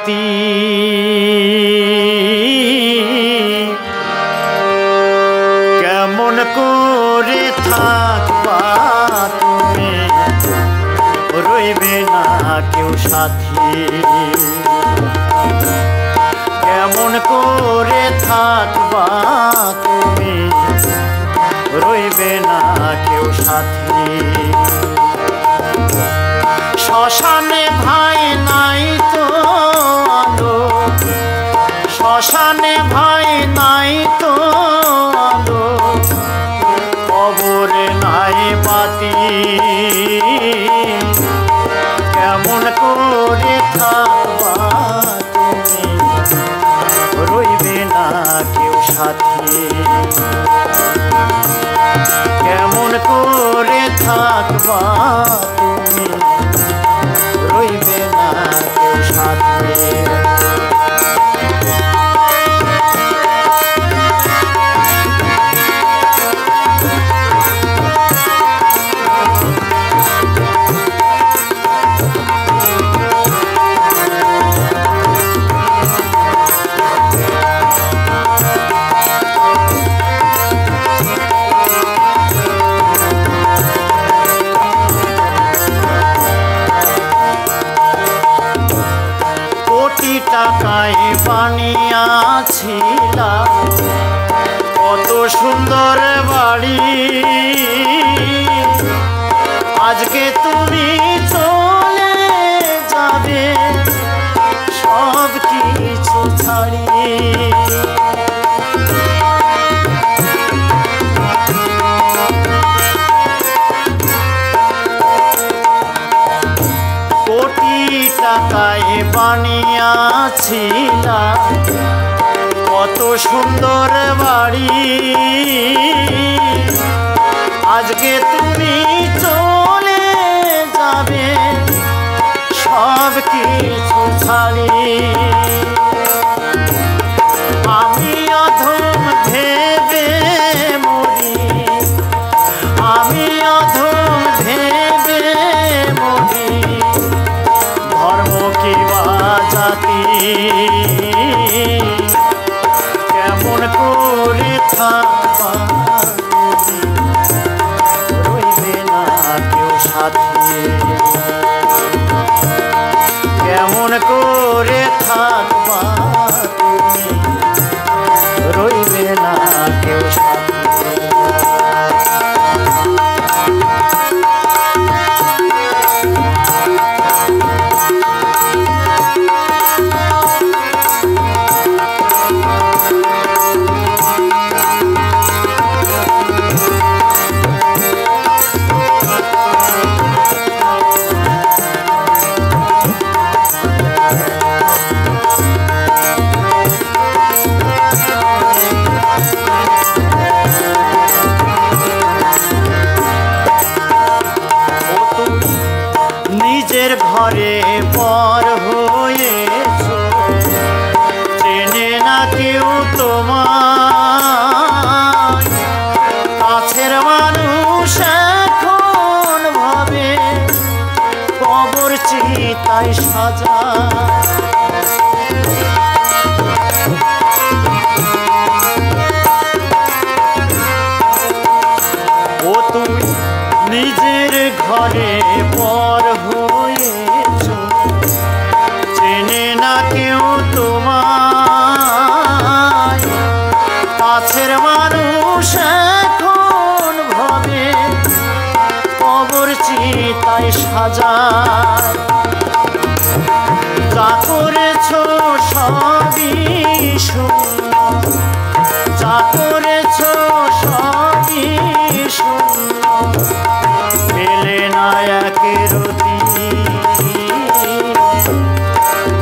বাতি কেমন করে থাকবা তুমি, রইবে না কেউ সাথী। কেমন করে থাকবা তুমি, রইবে না কেউ সাথী। শ্মশানে ভাই নাই তো আলো, শ্মশানে ভাই নাই তো আলো, কবরে নাই বাতি। কেমন করে থাকবা তুমি, রইবে না কেউ সাথী। কেমন করে থাকবা তুমি, রইবে না কেউ সাথী। টাকায় বানিয়েছিলাম কত সুন্দর বাড়ি, আজকে তুমি চলে যাবে সব কিছু ছাড়ি। কোটি টাকায় বানিয়েছিলাম কত সুন্দর বাড়ি, আজকে তুমি চলে যাবে সব কিছু ছাড়ি। আমি অধম ভেবে মরি, আমি অধম ভেবে মরি, ধর্ম কি বা জাতি। কেমন করে থাকবা তুমি, রইবে না কেউ সাথী। কেমন করে থাকবা তুমি, রইবে না কেউ সাথী। নিজের ঘরে পর হয়েছো, চেনে না কেউ তোমায়। কাছের মানুষ এখন ভাবে কবর চিতায় সাজা। ও তুমি নিজের ঘরে পর হয়েছো, চেনে না কেউ তোমায়। কাছের মানুষ এখন ভাবে কবর চিতায় সাজায়। যা করেছো সবই শূন্য, যা করেছো সবই শূন্য, পেলে না এক রতি।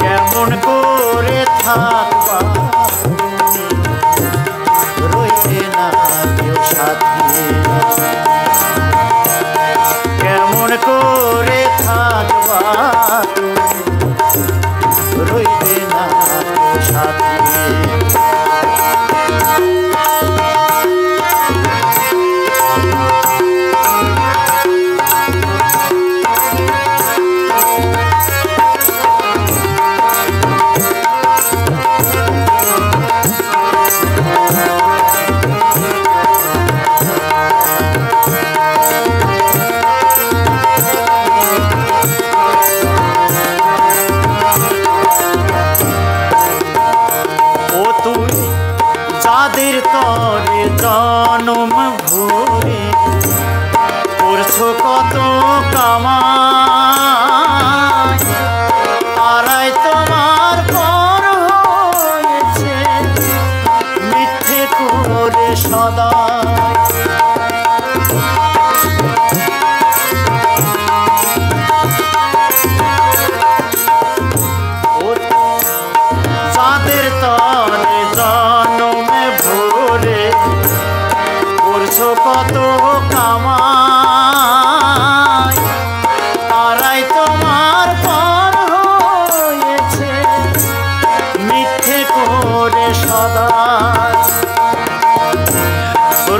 কেমন করে চাঁদের তরে জনম ভরে করছো কত কামাই, তারাই তোমার পর হয়েছে মিথ্যে করে সদাই। চাঁদের তরে জনমে ভরে করছো কত কামাই, তারাই তোমার পর হয়েছে মিথ্যে করে সদাই।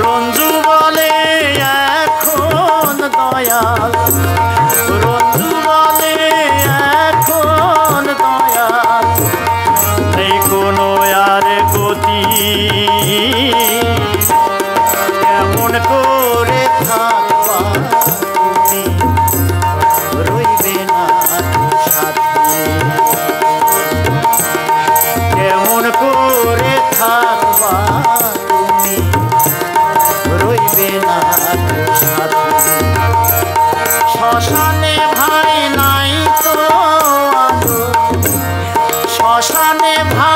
রঞ্জু বলে এখন দয়াল, রঞ্জু বলে এখন দয়াল নেই কোনো আর গতি, কেমন করে থাকবা তুমি রইবে না সাথে, কেমন করে থাকবা তুমি রইবে না সাথে। শ্মশানে ভাই নাই তো আলো, শ্মশানে ভাই